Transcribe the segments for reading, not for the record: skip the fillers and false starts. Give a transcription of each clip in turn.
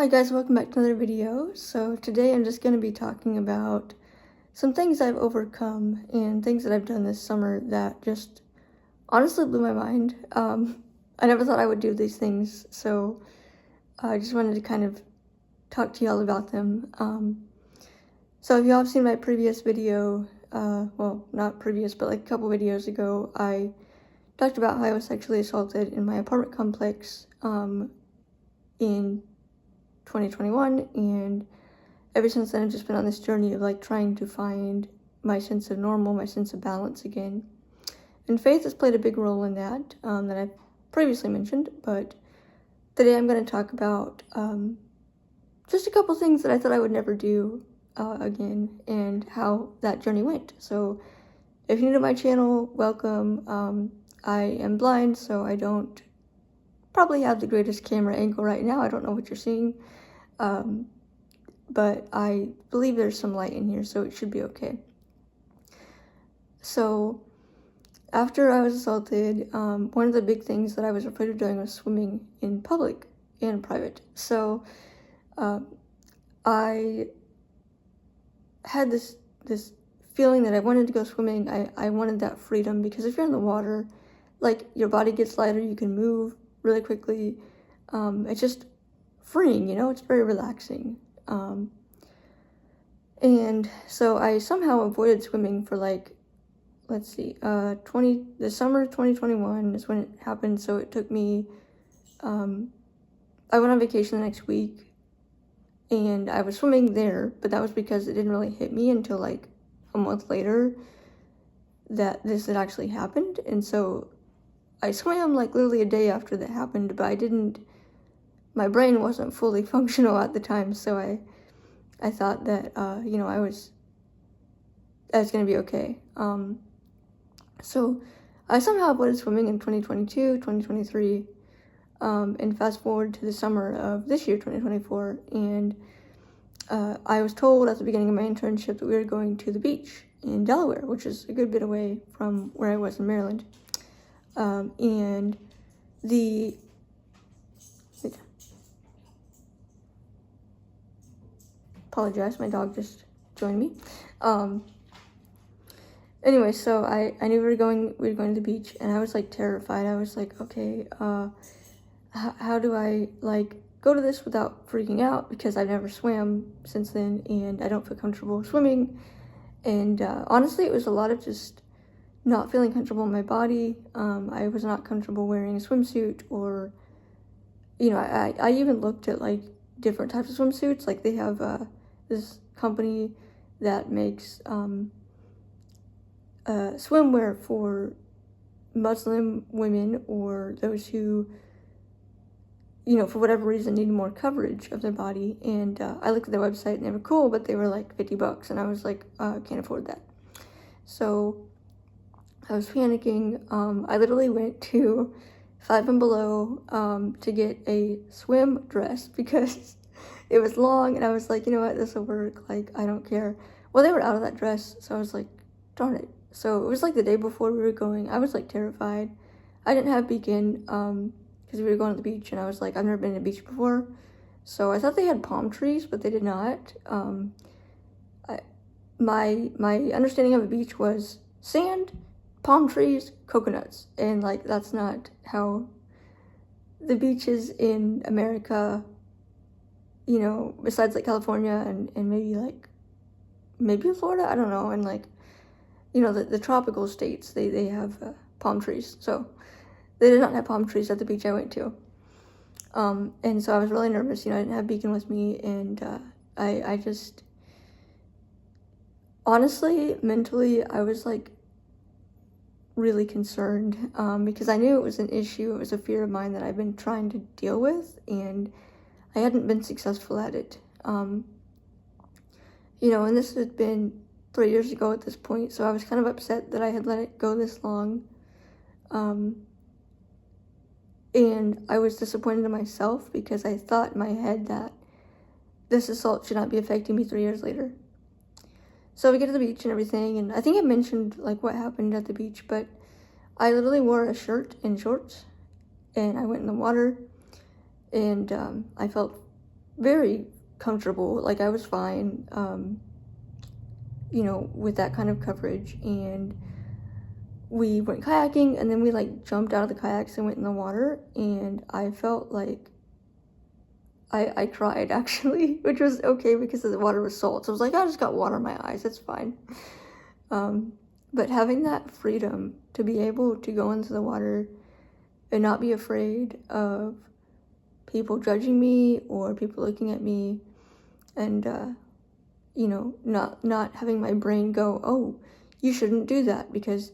Hi guys, welcome back to another video. So today I'm just going to be talking about some things I've overcome and things that I've done this summer that just honestly blew my mind. I never thought I would do these things, so I just wanted to kind of talk to y'all about them. So if y'all have seen my previous video, well, not previous, but like a couple videos ago, I talked about how I was sexually assaulted in my apartment complex in 2021, and ever since then I've just been on this journey of like trying to find my sense of normal, my sense of balance again. And faith has played a big role in that, that I've previously mentioned, but today I'm going to talk about just a couple things that I thought I would never do again and how that journey went. So if you're new to my channel, welcome. I am blind, so I don't probably have the greatest camera angle right now. I don't know what you're seeing. But I believe there's some light in here, so it should be okay. So after I was assaulted, one of the big things that I was afraid of doing was swimming in public and private. So I had this feeling that I wanted to go swimming. I wanted that freedom, because if you're in the water, like, your body gets lighter, you can move really quickly. It's just freeing, it's very relaxing. And so I somehow avoided swimming for the summer of 2021 is when it happened. So it took me, I went on vacation the next week and I was swimming there, but that was because it didn't really hit me until like a month later that this had actually happened. And so I swam like literally a day after that happened, but my brain wasn't fully functional at the time, so I thought that, I was going to be okay. So I somehow avoided swimming in 2022, 2023, and fast forward to the summer of this year, 2024, and I was told at the beginning of my internship that we were going to the beach in Delaware, which is a good bit away from where I was in Maryland. And apologize, my dog just joined me. Anyway, so I knew we were going to the beach, and I was like terrified. I was like, okay, how do I like go to this without freaking out, because I've never swam since then and I don't feel comfortable swimming. And honestly, it was a lot of just not feeling comfortable in my body. I was not comfortable wearing a swimsuit, or I even looked at like different types of swimsuits. Like, they have this company that makes swimwear for Muslim women, or those who, for whatever reason, need more coverage of their body. And I looked at their website and they were cool, but they were like $50, and I was like, I can't afford that. So I was panicking. I literally went to Five and Below to get a swim dress because it was long, and I was like, you know what, this will work, like, I don't care. Well, they were out of that dress, so I was like, darn it. So it was like the day before we were going. I was like terrified. I didn't have Beacon because we were going to the beach, and I was like, I've never been to the beach before. So I thought they had palm trees, but they did not. My understanding of a beach was sand, palm trees, coconuts, and like, that's not how the beaches in America, besides like California and maybe Florida, I don't know, and like, the tropical states, they have palm trees. So they did not have palm trees at the beach I went to. And so I was really nervous. I didn't have Beacon with me, and I just, honestly, mentally, I was like really concerned, because I knew it was an issue. It was a fear of mine that I've been trying to deal with, and I hadn't been successful at it. And this had been 3 years ago at this point, so I was kind of upset that I had let it go this long. And I was disappointed in myself, because I thought in my head that this assault should not be affecting me 3 years later. So we get to the beach and everything, and I think I mentioned like what happened at the beach, but I literally wore a shirt and shorts, and I went in the water, and I felt very comfortable. Like, I was fine, with that kind of coverage. And we went kayaking, and then we like jumped out of the kayaks and went in the water, and I felt like I cried actually, which was okay because the water was salt. So I was like, I just got water in my eyes, it's fine. But having that freedom to be able to go into the water and not be afraid of people judging me or people looking at me, and not having my brain go, oh, you shouldn't do that because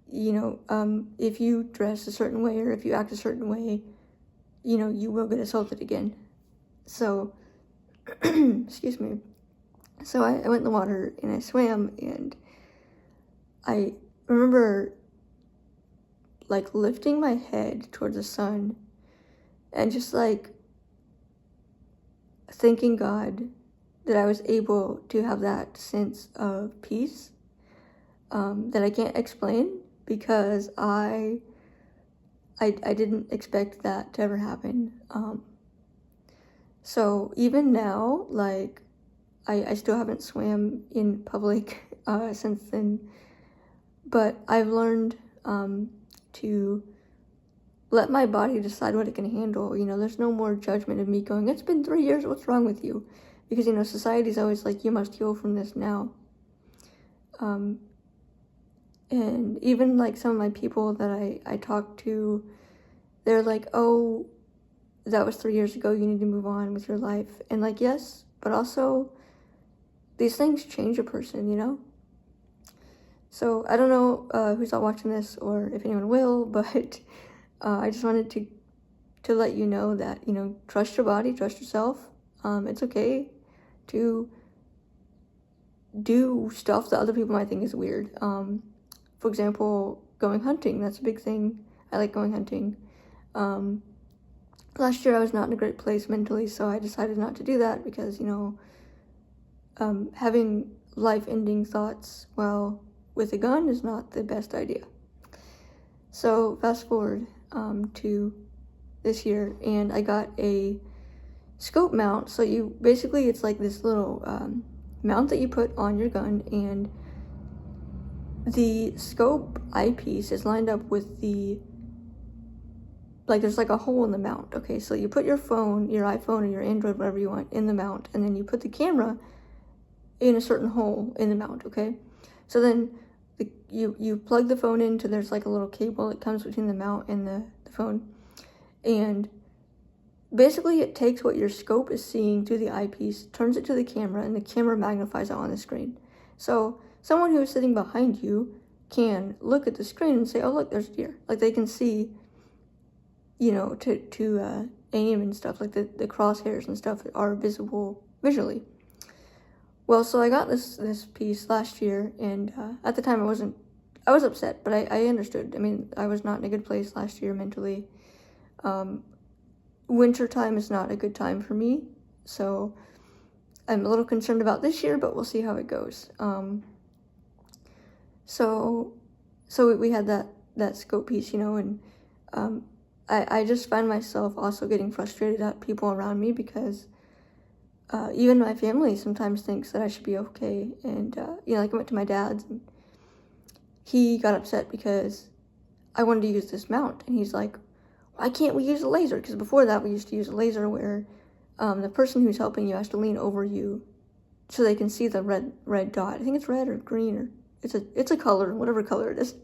if you dress a certain way or if you act a certain way, you will get assaulted again. So excuse me. So I went in the water and I swam, and I remember like lifting my head towards the sun and just like thanking God that I was able to have that sense of peace that I can't explain, because I didn't expect that to ever happen. So even now, like, I still haven't swam in public since then, but I've learned to let my body decide what it can handle. There's no more judgment of me going, it's been 3 years, what's wrong with you? Because, society's always like, you must heal from this now. And even like some of my people that I talk to, they're like, oh, that was 3 years ago, you need to move on with your life. And like, yes, but also these things change a person. So I don't know who's not watching this or if anyone will, but I just wanted to let you know that, trust your body, trust yourself. It's okay to do stuff that other people might think is weird. For example, going hunting, that's a big thing. I like going hunting. Last year I was not in a great place mentally, so I decided not to do that because, having life-ending thoughts while with a gun is not the best idea. So fast forward to this year, and I got a scope mount. So it's like this little mount that you put on your gun, and the scope eyepiece is lined up with there's like a hole in the mount. Okay, so you put your phone, your iPhone or your Android, whatever you want, in the mount, and then you put the camera in a certain hole in the mount. Okay, so then you plug the phone into, there's like a little cable that comes between the mount and the phone, and basically it takes what your scope is seeing through the eyepiece, turns it to the camera, and the camera magnifies it on the screen. So someone who is sitting behind you can look at the screen and say, oh, look, there's deer. Like, they can see, to aim and stuff. Like, the crosshairs and stuff are visible visually. Well, so I got this piece last year, and at the time I was upset, but I understood. I mean, I was not in a good place last year mentally. Winter time is not a good time for me, so I'm a little concerned about this year, but we'll see how it goes. So we had that scope piece, and I just find myself also getting frustrated at people around me, because even my family sometimes thinks that I should be okay. And like, I went to my dad's, and he got upset because I wanted to use this mount, and he's like, why can't we use a laser? Because before that we used to use a laser where the person who's helping you has to lean over you so they can see the red dot. I think it's red or green, or it's a color, whatever color it is.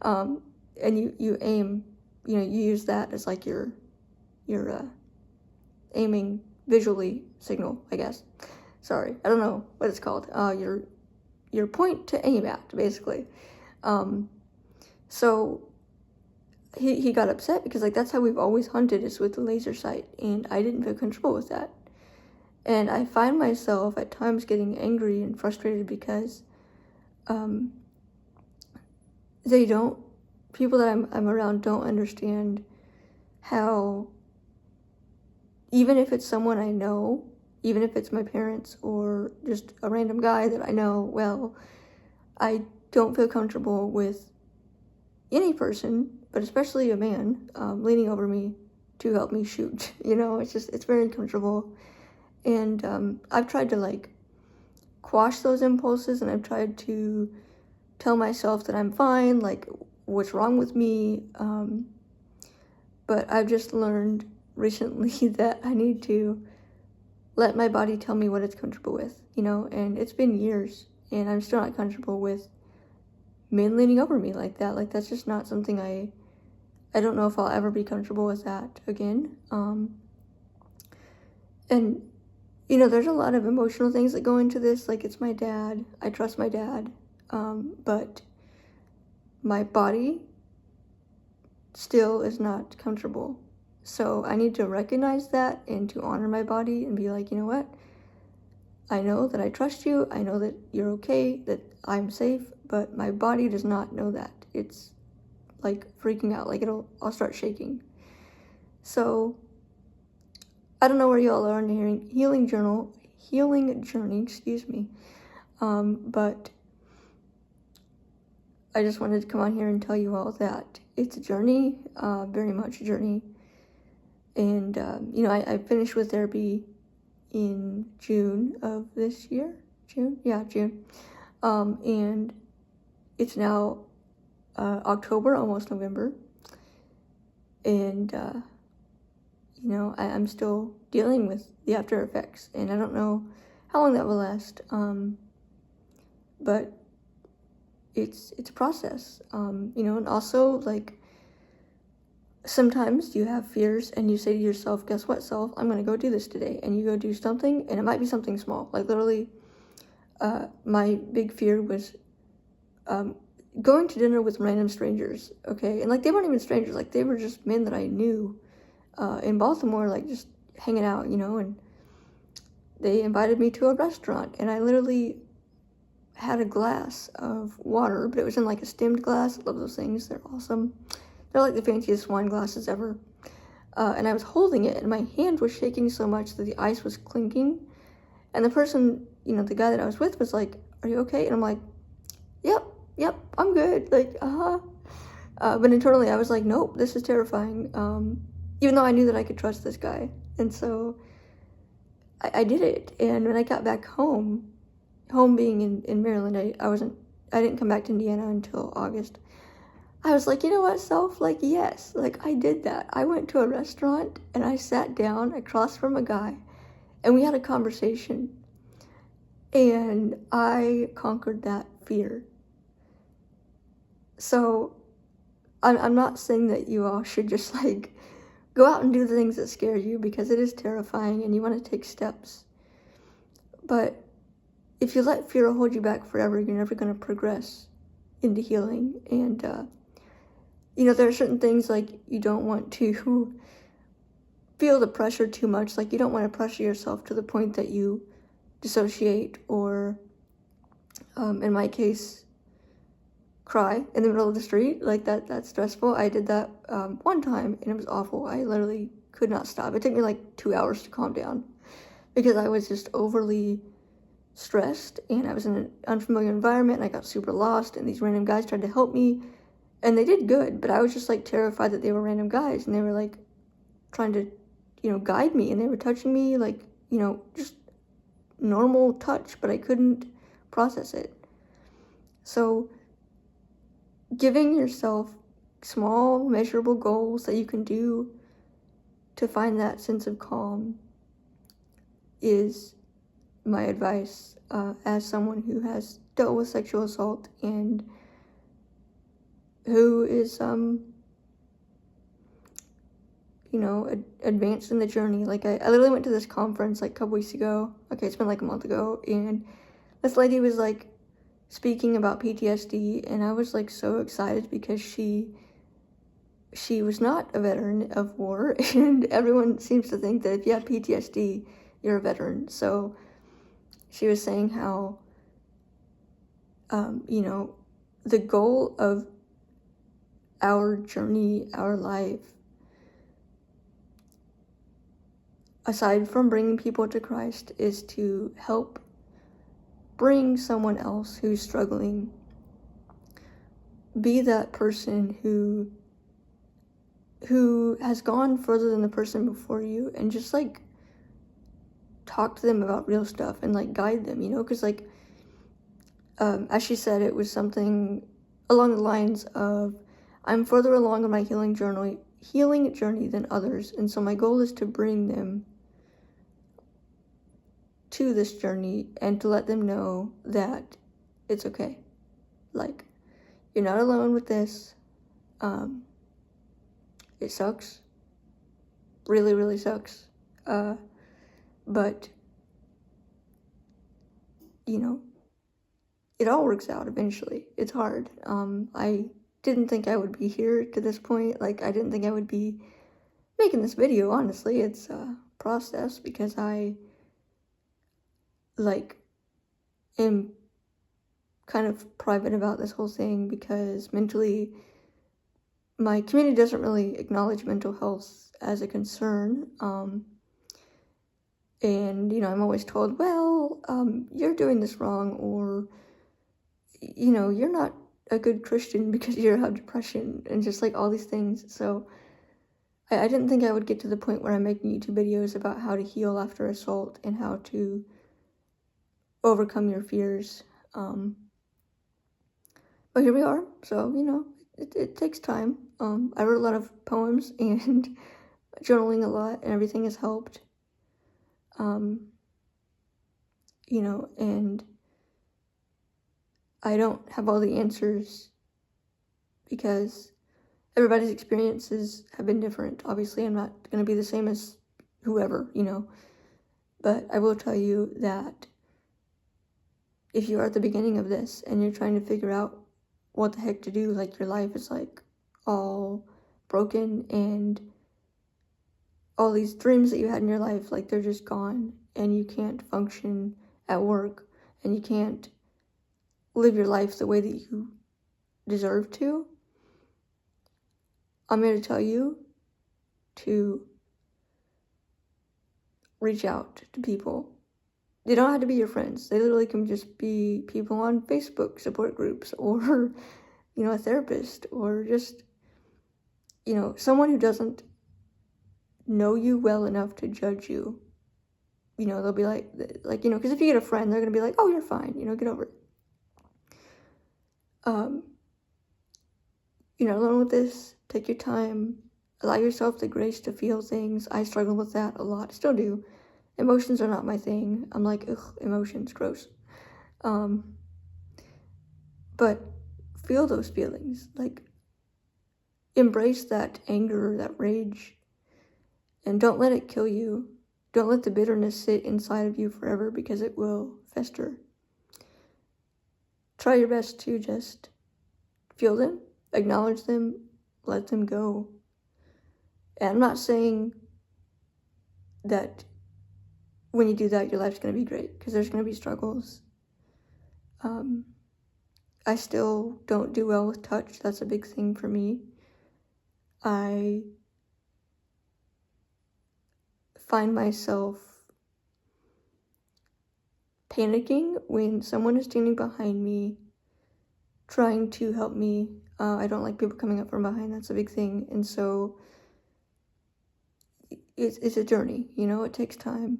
And you aim, you use that as like your aiming visually signal, I guess. Sorry, I don't know what it's called. Your point to aim at, basically. So he got upset because, like, that's how we've always hunted, is with the laser sight, and I didn't feel comfortable with that. And I find myself at times getting angry and frustrated because people that I'm around don't understand how, even if it's someone I know, even if it's my parents or just a random guy that I know well, I don't feel comfortable with any person, but especially a man, leaning over me to help me shoot. It's very uncomfortable. And I've tried to like quash those impulses, and I've tried to tell myself that I'm fine, like what's wrong with me. But I've just learned recently that I need to let my body tell me what it's comfortable with, and it's been years and I'm still not comfortable with men leaning over me like that. Like, that's just not something I don't know if I'll ever be comfortable with that again. And there's a lot of emotional things that go into this. Like, it's my dad. I trust my dad. But my body still is not comfortable. So I need to recognize that and to honor my body and be like, you know what? I know that I trust you. I know that you're okay, that I'm safe, but my body does not know that. It's like freaking out. Like, I'll start shaking. So I don't know where y'all are in the healing journey, excuse me. But I just wanted to come on here and tell you all that it's a journey, very much a journey. And, I finished with therapy in June of this year. June. And it's now October, almost November. And, I'm still dealing with the after effects. And I don't know how long that will last. But it's a process. And also, like, sometimes you have fears and you say to yourself, guess what, self, I'm going to go do this today. And you go do something, and it might be something small. Like, literally, my big fear was going to dinner with random strangers, okay? And, like, they weren't even strangers. Like, they were just men that I knew in Baltimore, like, just hanging out, and they invited me to a restaurant. And I literally had a glass of water, but it was in, like, a stemmed glass. I love those things. They're awesome. They're like the fanciest wine glasses ever. And I was holding it, and my hand was shaking so much that the ice was clinking. And the person, the guy that I was with was like, are you okay? And I'm like, yep, I'm good. Like, but internally I was like, nope, this is terrifying. Even though I knew that I could trust this guy. And so I did it. And when I got back home being in Maryland, I didn't come back to Indiana until August. I was like, you know what, self? Like, yes, like, I did that. I went to a restaurant and I sat down across from a guy and we had a conversation, and I conquered that fear. So I'm not saying that you all should just like go out and do the things that scare you, because it is terrifying and you want to take steps. But if you let fear hold you back forever, you're never going to progress into healing. And there are certain things, like, you don't want to feel the pressure too much. Like, you don't want to pressure yourself to the point that you dissociate or, in my case, cry in the middle of the street. Like, that's stressful. I did that one time, and it was awful. I literally could not stop. It took me like 2 hours to calm down because I was just overly stressed, and I was in an unfamiliar environment, and I got super lost, and these random guys tried to help me. And they did good, but I was just, like, terrified that they were random guys, and they were, like, trying to, guide me, and they were touching me, like, just normal touch, but I couldn't process it. So giving yourself small, measurable goals that you can do to find that sense of calm is my advice as someone who has dealt with sexual assault and who is, advanced in the journey. Like, I literally went to this conference, like, a couple weeks ago. Okay, it's been, like, a month ago. And this lady was, like, speaking about PTSD. And I was, like, so excited because she was not a veteran of war. And everyone seems to think that if you have PTSD, you're a veteran. So she was saying how, the goal of our journey, our life, aside from bringing people to Christ, is to help bring someone else who's struggling, be that person who has gone further than the person before you, and just, like, talk to them about real stuff and like guide them, because like as she said, it was something along the lines of, I'm further along on my healing journey than others, and so my goal is to bring them to this journey and to let them know that it's okay. Like, you're not alone with this. It sucks. Really, really sucks. But, it all works out eventually. It's hard. I didn't think I would be here to this point. Like, I didn't think I would be making this video, honestly. It's a process because I, am kind of private about this whole thing because mentally, my community doesn't really acknowledge mental health as a concern. And, I'm always told, well, you're doing this wrong, or, you're not a good Christian because you have depression, and just like all these things. So I didn't think I would get to the point where I'm making YouTube videos about how to heal after assault and how to overcome your fears. But here we are. So, it takes time. I wrote a lot of poems and journaling a lot, and everything has helped. And I don't have all the answers because everybody's experiences have been different. Obviously, I'm not going to be the same as whoever, but I will tell you that if you are at the beginning of this and you're trying to figure out what the heck to do, like your life is like all broken and all these dreams that you had in your life, like they're just gone, and you can't function at work, and you can't live your life the way that you deserve to, I'm here to tell you to reach out to people. They don't have to be your friends. They literally can just be people on Facebook support groups, or, a therapist, or just, someone who doesn't know you well enough to judge you. They'll be like, because if you get a friend, they're going to be like, oh, you're fine, get over it. You're not alone with this. Take your time. Allow yourself the grace to feel things. I struggle with that a lot. Still do. Emotions are not my thing. I'm like, ugh, emotions, gross. But feel those feelings. Like, embrace that anger, that rage, and don't let it kill you. Don't let the bitterness sit inside of you forever, because it will fester. Try your best to just feel them, acknowledge them, let them go. And I'm not saying that when you do that, your life's going to be great, because there's going to be struggles. I still don't do well with touch. That's a big thing for me. I find myself panicking when someone is standing behind me trying to help me. I don't like people coming up from behind. That's a big thing. And so it's a journey, it takes time.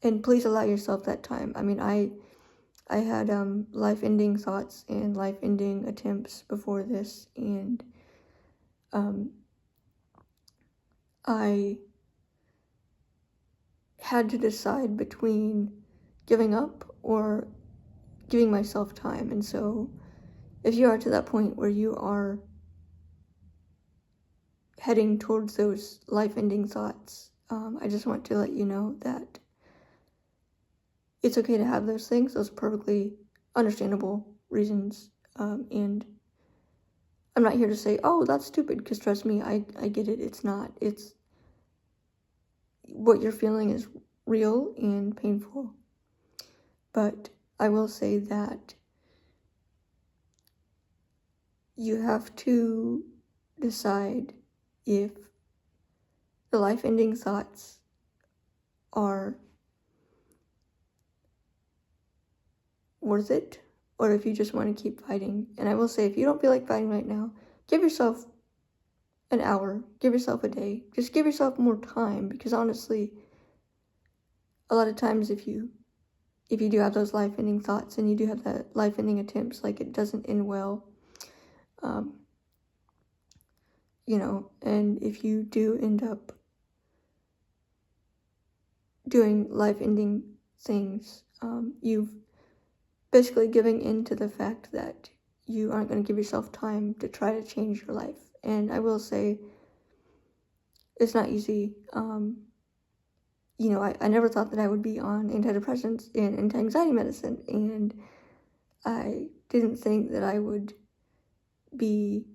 And please allow yourself that time. I mean, I had life-ending thoughts and life-ending attempts before this, and I had to decide between giving up or giving myself time. And so if you are to that point where you are heading towards those life-ending thoughts, I just want to let you know that it's okay to have those things. Those are perfectly understandable reasons. And I'm not here to say, oh, that's stupid, because trust me, I get it. It's not. It's what you're feeling is real and painful. But I will say that you have to decide if the life-ending thoughts are worth it, or if you just want to keep fighting. And I will say, if you don't feel like fighting right now, give yourself an hour, give yourself a day, just give yourself more time, because honestly, a lot of times if you do have those life-ending thoughts and you do have that life-ending attempts, like it doesn't end well, and if you do end up doing life-ending things, you've basically giving in to the fact that you aren't going to give yourself time to try to change your life. And I will say, it's not easy. I never thought that I would be on antidepressants and anti-anxiety medicine, and I didn't think that I would be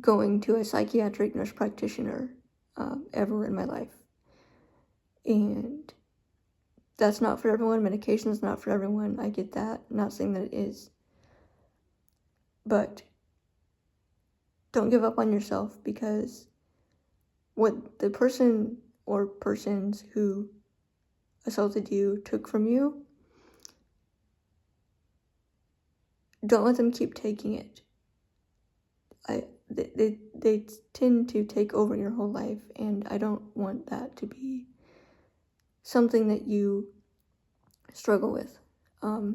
going to a psychiatric nurse practitioner ever in my life. And that's not for everyone. Medication is not for everyone. I get that. I'm not saying that it is. But don't give up on yourself, because what the person or persons who assaulted you took from you, don't let them keep taking it. They tend to take over your whole life, and I don't want that to be something that you struggle with. I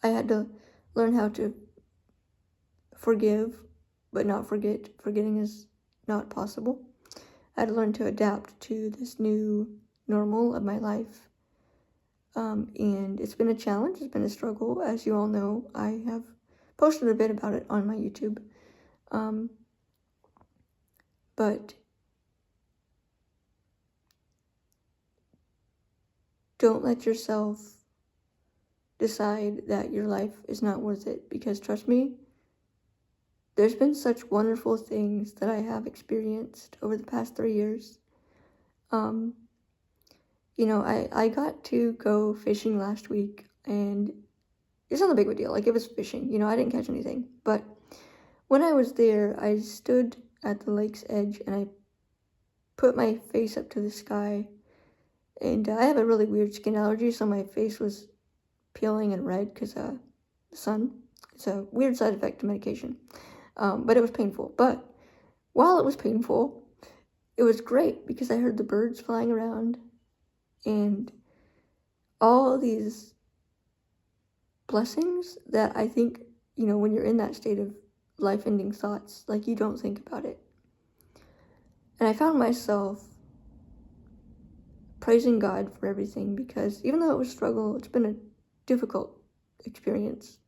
had to learn how to forgive, but not forget. Forgetting is not possible. I had to learn to adapt to this new normal of my life. And it's been a challenge, it's been a struggle. As you all know, I have posted a bit about it on my YouTube. But don't let yourself decide that your life is not worth it, because trust me, there's been such wonderful things that I have experienced over the past 3 years. I got to go fishing last week, and it's not a big of a deal. Like, it was fishing, I didn't catch anything. But when I was there, I stood at the lake's edge, and I put my face up to the sky. And I have a really weird skin allergy, so my face was peeling and red because the sun. It's a weird side effect to medication. But it was painful. But while it was painful, it was great because I heard the birds flying around and all these blessings that I think, when you're in that state of life-ending thoughts, like, you don't think about it. And I found myself praising God for everything, because even though it was a struggle, it's been a difficult experience.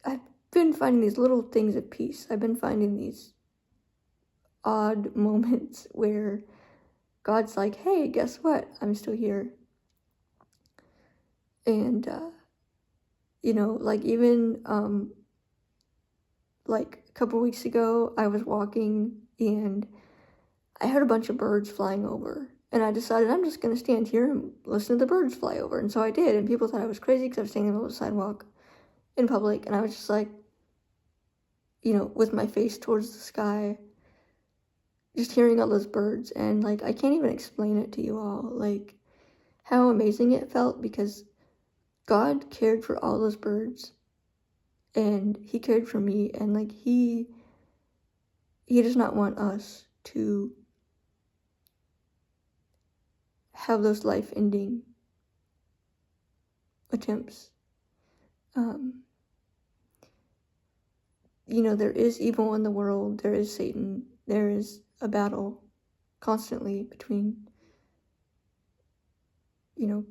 I've been finding these little things of peace. I've been finding these odd moments where God's like, hey, guess what? I'm still here. And, even, like a couple weeks ago, I was walking and I heard a bunch of birds flying over. And I decided I'm just going to stand here and listen to the birds fly over. And so I did. And people thought I was crazy because I was standing in the middle of the sidewalk in public. And I was just like, with my face towards the sky, just hearing all those birds. And, like, I can't even explain it to you all, like, how amazing it felt, because God cared for all those birds. And he cared for me. And, like, he does not want us to have those life-ending attempts. There is evil in the world. There is Satan. There is a battle constantly between,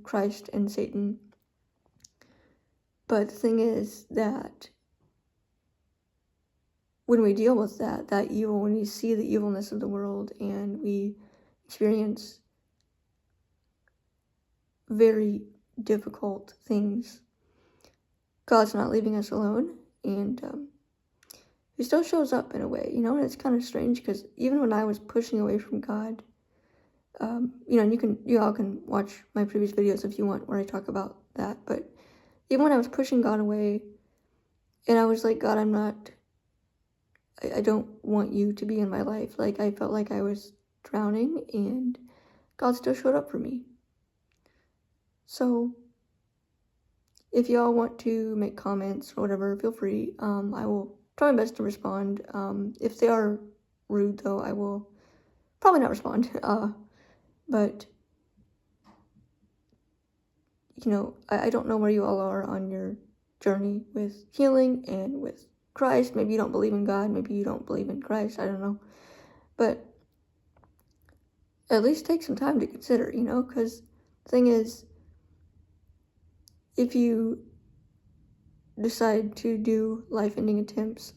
Christ and Satan. But the thing is that when we deal with that evil, when we see the evilness of the world and we experience very difficult things, God's not leaving us alone, and he still shows up in a way, and it's kind of strange, because even when I was pushing away from God, and you all can watch my previous videos if you want, where I talk about that, but even when I was pushing God away, and I was like, God, I don't want you to be in my life, like, I felt like I was drowning, and God still showed up for me. So, if y'all want to make comments or whatever, feel free. I will try my best to respond. If they are rude, though, I will probably not respond. But I don't know where you all are on your journey with healing and with Christ. Maybe you don't believe in God, maybe you don't believe in Christ, I don't know. But at least take some time to consider, because the thing is, if you decide to do life-ending attempts,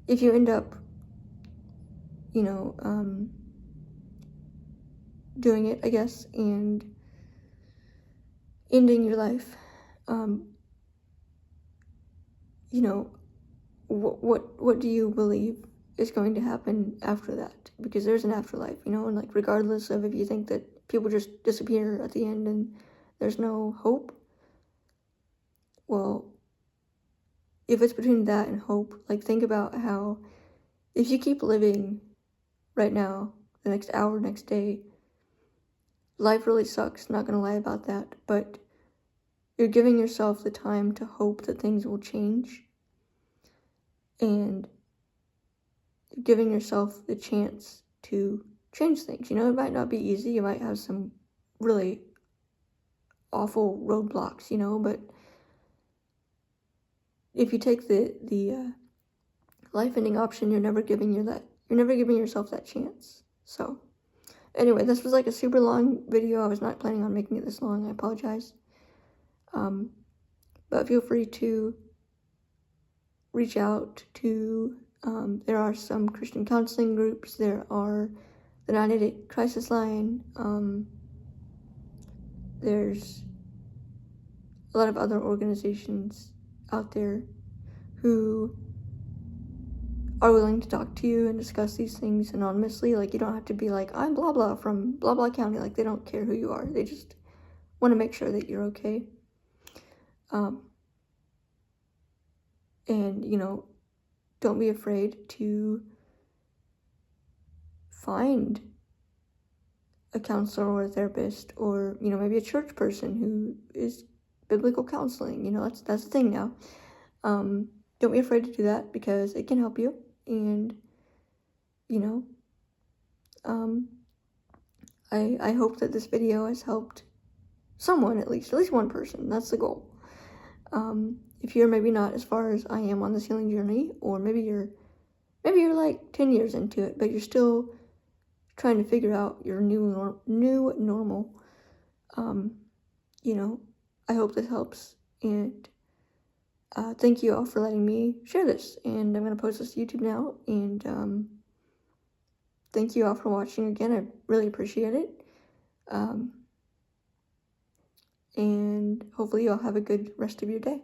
if you end up, doing it, I guess, and ending your life, what do you believe is going to happen after that? Because there's an afterlife, and regardless of if you think that people just disappear at the end and there's no hope, well, if it's between that and hope, think about how if you keep living right now, the next hour, next day, life really sucks, not gonna lie about that, but you're giving yourself the time to hope that things will change, and giving yourself the chance to change things. It might not be easy, you might have some really awful roadblocks, but if you take the life-ending option, you're never giving yourself that chance. So anyway, this was a super long video. I was not planning on making it this long. I apologize. But feel free to reach out to, there are some Christian counseling groups. There are the 988 Crisis Line. There's a lot of other organizations out there who are willing to talk to you and discuss these things anonymously. You don't have to be I'm blah blah from blah blah county. They don't care who you are. They just want to make sure that you're okay. And don't be afraid to find a counselor or a therapist, or maybe a church person who is biblical counseling. That's the thing now. Don't be afraid to do that, because it can help you. And I hope that this video has helped someone, at least one person. That's the goal. If you're maybe not as far as I am on this healing journey, or maybe you're 10 years into it, but you're still trying to figure out your new normal, I hope this helps. And thank you all for letting me share this. And I'm going to post this to YouTube now. And thank you all for watching again. I really appreciate it. And hopefully you all have a good rest of your day.